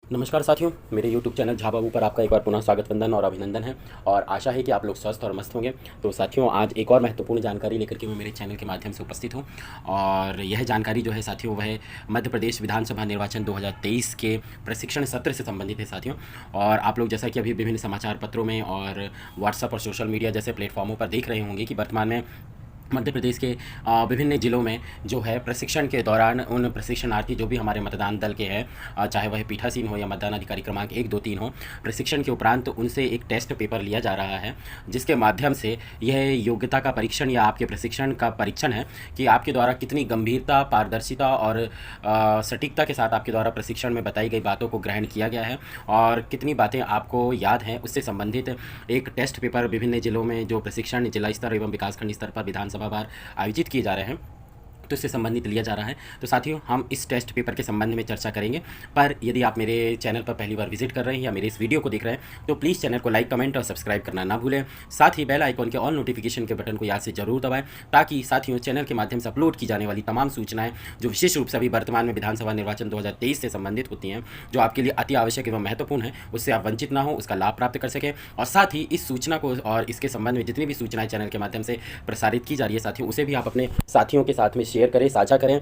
नमस्कार साथियों, मेरे YouTube चैनल झा बाबू पर आपका एक बार पुनः स्वागत वंदन और अभिनंदन है। और आशा है कि आप लोग स्वस्थ और मस्त होंगे। तो साथियों, आज एक और महत्वपूर्ण जानकारी लेकर के मैं मेरे चैनल के माध्यम से उपस्थित हूं। और यह जानकारी जो है साथियों, वह मध्य प्रदेश विधानसभा निर्वाचन 2023 के प्रशिक्षण सत्र से संबंधित है साथियों। और आप लोग जैसा कि अभी विभिन्न समाचार पत्रों में और व्हाट्सएप और सोशल मीडिया जैसे प्लेटफॉर्मों पर देख रहे होंगे कि वर्तमान में मध्य प्रदेश के विभिन्न ज़िलों में जो है प्रशिक्षण के दौरान उन प्रशिक्षणार्थी जो भी हमारे मतदान दल के हैं, चाहे वह पीठासीन हो या मतदान अधिकारी क्रमांक 1, 2, 3 हो, प्रशिक्षण के उपरांत उनसे एक टेस्ट पेपर लिया जा रहा है, जिसके माध्यम से यह योग्यता का परीक्षण या आपके प्रशिक्षण का परीक्षण है कि आपके द्वारा कितनी गंभीरता, पारदर्शिता और सटीकता के साथ आपके द्वारा प्रशिक्षण में बताई गई बातों को ग्रहण किया गया है और कितनी बातें आपको याद हैं। उससे संबंधित एक टेस्ट पेपर विभिन्न जिलों में जो प्रशिक्षण जिला स्तर एवं विकासखंड स्तर पर विधानसभा बार आयोजित किए जा रहे हैं, तो इससे संबंधित लिया जा रहा है। तो साथियों, हम इस टेस्ट पेपर के संबंध में चर्चा करेंगे। पर यदि आप मेरे चैनल पर पहली बार विजिट कर रहे हैं या मेरे इस वीडियो को देख रहे हैं, तो प्लीज़ चैनल को लाइक, कमेंट और सब्सक्राइब करना ना भूलें। साथ ही बेल आइकॉन के ऑल नोटिफिकेशन के बटन को याद से जरूर दबाएं, ताकि साथियों चैनल के माध्यम से अपलोड की जाने वाली तमाम सूचनाएं जो विशेष रूप से अभी वर्तमान में विधानसभा निर्वाचन 2023 से संबंधित होती हैं, जो आपके लिए अति आवश्यक एवं महत्वपूर्ण है, उससे आप वंचित ना हो, उसका लाभ प्राप्त कर सकें। और साथ ही इस सूचना को और इसके संबंध में जितनी भी सूचनाएं चैनल के माध्यम से प्रसारित की जा रही है साथियों, उसे भी आप अपने साथियों के साथ में शेयर करें, साझा करें,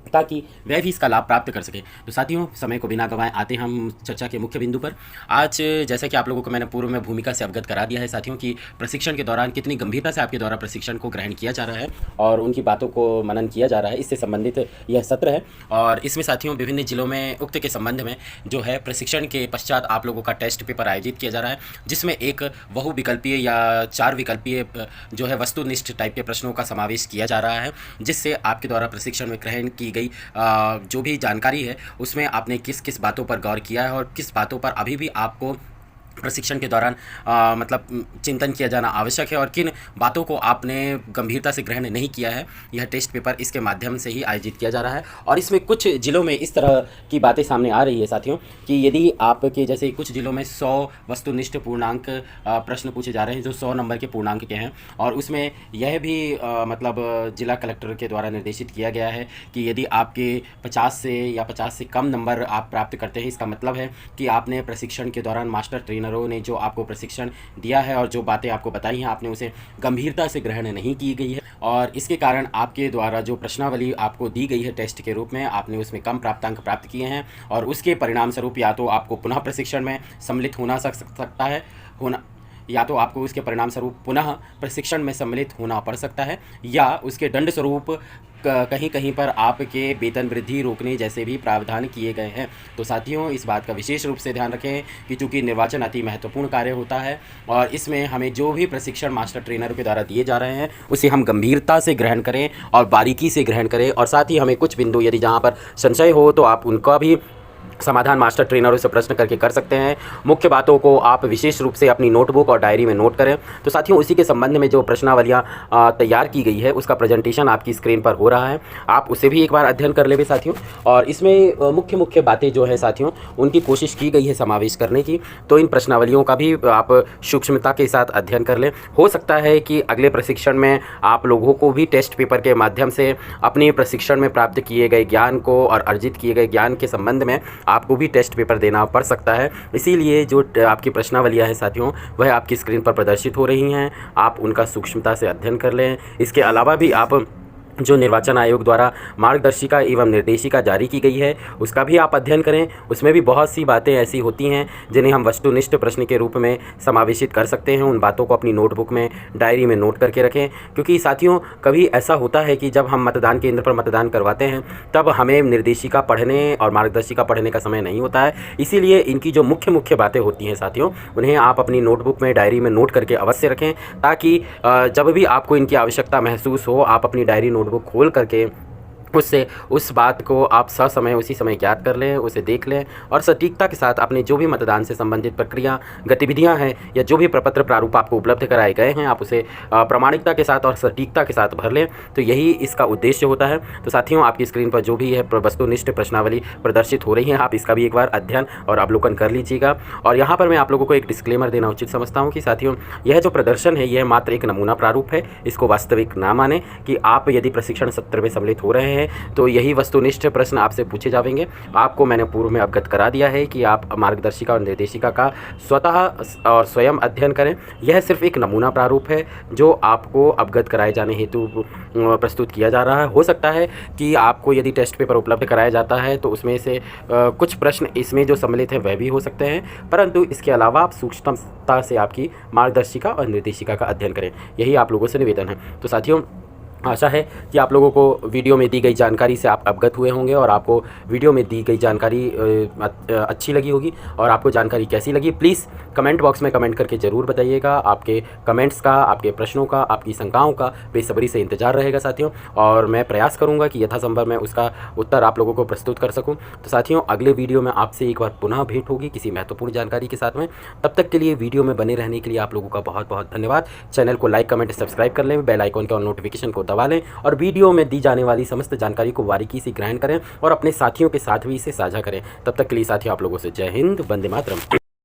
ताकि वह भी इसका लाभ प्राप्त कर सके। तो साथियों, समय को बिना गंवाए आते हैं हम चर्चा के मुख्य बिंदु पर। आज जैसा कि आप लोगों को मैंने पूर्व में भूमिका से अवगत करा दिया है साथियों कि प्रशिक्षण के दौरान कितनी गंभीरता से आपके द्वारा प्रशिक्षण को ग्रहण किया जा रहा है और उनकी बातों को मनन किया जा रहा है, इससे संबंधित यह सत्र है। और इसमें साथियों विभिन्न जिलों में उक्त के संबंध में जो है प्रशिक्षण के पश्चात आप लोगों का टेस्ट पेपर आयोजित किया जा रहा है, जिसमें एक बहुविकल्पीय या 4 विकल्पीय जो है वस्तुनिष्ठ टाइप के प्रश्नों का समावेश किया जा रहा है, जिससे आपके द्वारा प्रशिक्षण में ग्रहण की गई जो भी जानकारी है उसमें आपने किस किस बातों पर गौर किया है और किस बातों पर अभी भी आपको प्रशिक्षण के दौरान मतलब चिंतन किया जाना आवश्यक है और किन बातों को आपने गंभीरता से ग्रहण नहीं किया है। यह टेस्ट पेपर इसके माध्यम से ही आयोजित किया जा रहा है। और इसमें कुछ ज़िलों में इस तरह की बातें सामने आ रही है साथियों कि यदि आपके जैसे कुछ ज़िलों में 100 वस्तुनिष्ठ पूर्णांक प्रश्न पूछे जा रहे हैं जो 100 नंबर के पूर्णांक के हैं, और उसमें यह भी मतलब जिला कलेक्टर के द्वारा निर्देशित किया गया है कि यदि आपके 50 से या 50 से कम नंबर आप प्राप्त करते हैं, इसका मतलब है कि आपने प्रशिक्षण के दौरान मास्टर ट्रेनरों ने जो आपको प्रशिक्षण दिया है और जो बातें आपको बताई हैं, आपने उसे गंभीरता से ग्रहण नहीं की गई है और इसके कारण आपके द्वारा जो प्रश्नावली आपको दी गई है टेस्ट के रूप में, आपने उसमें कम प्राप्तांक प्राप्त किए हैं और उसके परिणाम स्वरूप या तो आपको पुनः प्रशिक्षण में सम्मिलित होना सकता है या तो आपको उसके परिणाम स्वरूप पुनः प्रशिक्षण में सम्मिलित होना पड़ सकता है, या उसके दंड स्वरूप कहीं कहीं पर आपके वेतन वृद्धि रोकने जैसे भी प्रावधान किए गए हैं। तो साथियों, इस बात का विशेष रूप से ध्यान रखें कि चूँकि निर्वाचन अति महत्वपूर्ण कार्य होता है और इसमें हमें जो भी प्रशिक्षण मास्टर ट्रेनरों के द्वारा दिए जा रहे हैं उसे हम गंभीरता से ग्रहण करें और बारीकी से ग्रहण करें। और साथ ही हमें कुछ बिंदु यदि जहाँ पर संशय हो तो आप उनका भी समाधान मास्टर ट्रेनरों से प्रश्न करके कर सकते हैं। मुख्य बातों को आप विशेष रूप से अपनी नोटबुक और डायरी में नोट करें। तो साथियों, उसी के संबंध में जो प्रश्नावलियाँ तैयार की गई है उसका प्रेजेंटेशन आपकी स्क्रीन पर हो रहा है, आप उसे भी एक बार अध्ययन कर लेंगे साथियों। और इसमें मुख्य मुख्य बातें जो है साथियों उनकी कोशिश की गई है समावेश करने की, तो इन प्रश्नावलियों का भी आप सूक्ष्मता के साथ अध्ययन कर लें। हो सकता है कि अगले प्रशिक्षण में आप लोगों को भी टेस्ट पेपर के माध्यम से अपने प्रशिक्षण में प्राप्त किए गए ज्ञान को और अर्जित किए गए ज्ञान के संबंध में आपको भी टेस्ट पेपर देना पड़ सकता है। इसीलिए जो आपकी प्रश्नावलियाँ हैं साथियों, वह आपकी स्क्रीन पर प्रदर्शित हो रही हैं, आप उनका सूक्ष्मता से अध्ययन कर लें। इसके अलावा भी आप जो निर्वाचन आयोग द्वारा मार्गदर्शिका एवं निर्देशिका जारी की गई है उसका भी आप अध्ययन करें। उसमें भी बहुत सी बातें ऐसी होती हैं जिन्हें हम वस्तुनिष्ठ प्रश्न के रूप में समावेशित कर सकते हैं। उन बातों को अपनी नोटबुक में, डायरी में नोट करके रखें, क्योंकि साथियों कभी ऐसा होता है कि जब हम मतदान केंद्र पर मतदान करवाते हैं तब हमें निर्देशिका पढ़ने और मार्गदर्शिका पढ़ने का समय नहीं होता है। इसीलिए इनकी जो मुख्य मुख्य बातें होती हैं साथियों, उन्हें आप अपनी नोटबुक में, डायरी में नोट करके अवश्य रखें, ताकि जब भी आपको इनकी आवश्यकता महसूस हो आप अपनी डायरी नोटबुक खोल करके उससे उस बात को आप ससमय उसी समय ज्ञात कर लें, उसे देख लें और सटीकता के साथ अपने जो भी मतदान से संबंधित प्रक्रिया गतिविधियां हैं या जो भी प्रपत्र प्रारूप आपको उपलब्ध कराए गए हैं, आप उसे प्रामाणिकता के साथ और सटीकता के साथ भर लें। तो यही इसका उद्देश्य होता है। तो साथियों, आपकी स्क्रीन पर जो भी है वस्तुनिष्ठ प्रश्नावली प्रदर्शित हो रही है, आप इसका भी एक बार अध्ययन और अवलोकन कर लीजिएगा। और यहाँ पर मैं आप लोगों को एक डिस्क्लेमर देना उचित समझता हूँ कि साथियों, यह जो प्रदर्शन है यह मात्र एक नमूना प्रारूप है, इसको वास्तविक ना माने। कि आप यदि प्रशिक्षण सत्र में सम्मिलित हो रहे हैं हैं तो यही वस्तुनिष्ठ प्रश्न आपसे पूछे जाएंगे। आपको मैंने पूर्व में अवगत करा दिया है कि आप मार्गदर्शिका और निर्देशिका का स्वतः और स्वयं अध्ययन करें। यह सिर्फ एक नमूना प्रारूप है जो आपको अवगत कराए जाने हेतु प्रस्तुत किया जा रहा है। हो सकता है कि आपको यदि टेस्ट पेपर उपलब्ध कराया जाता है तो उसमें से कुछ प्रश्न इसमें जो सम्मिलित हैं वह भी हो सकते हैं, परंतु इसके अलावा आप सूक्ष्मता से आपकी मार्गदर्शिका और निर्देशिका का अध्ययन करें, यही आप लोगों से निवेदन है। तो साथियों, आशा है कि आप लोगों को वीडियो में दी गई जानकारी से आप अवगत हुए होंगे और आपको वीडियो में दी गई जानकारी अच्छी लगी होगी। और आपको जानकारी कैसी लगी प्लीज़ कमेंट बॉक्स में कमेंट करके ज़रूर बताइएगा। आपके कमेंट्स का, आपके प्रश्नों का, आपकी शंकाओं का बेसब्री से इंतजार रहेगा साथियों, और मैं प्रयास करूँगा कि यथासंभव मैं उसका उत्तर आप लोगों को प्रस्तुत कर सकूँ। तो साथियों, अगले वीडियो में आपसे एक बार पुनः भेंट होगी किसी महत्वपूर्ण जानकारी के साथ में। तब तक के लिए वीडियो में बने रहने के लिए आप लोगों का बहुत बहुत धन्यवाद। चैनल को लाइक, कमेंट, सब्सक्राइब कर लें, बेल आइकॉन के और नोटिफिकेशन को दबा लें और वीडियो में दी जाने वाली समस्त जानकारी को बारीकी से ग्रहण करें और अपने साथियों के साथ भी इसे साझा करें। तब तक के लिए साथियों, आप लोगों से जय हिंद, वंदे मातरम।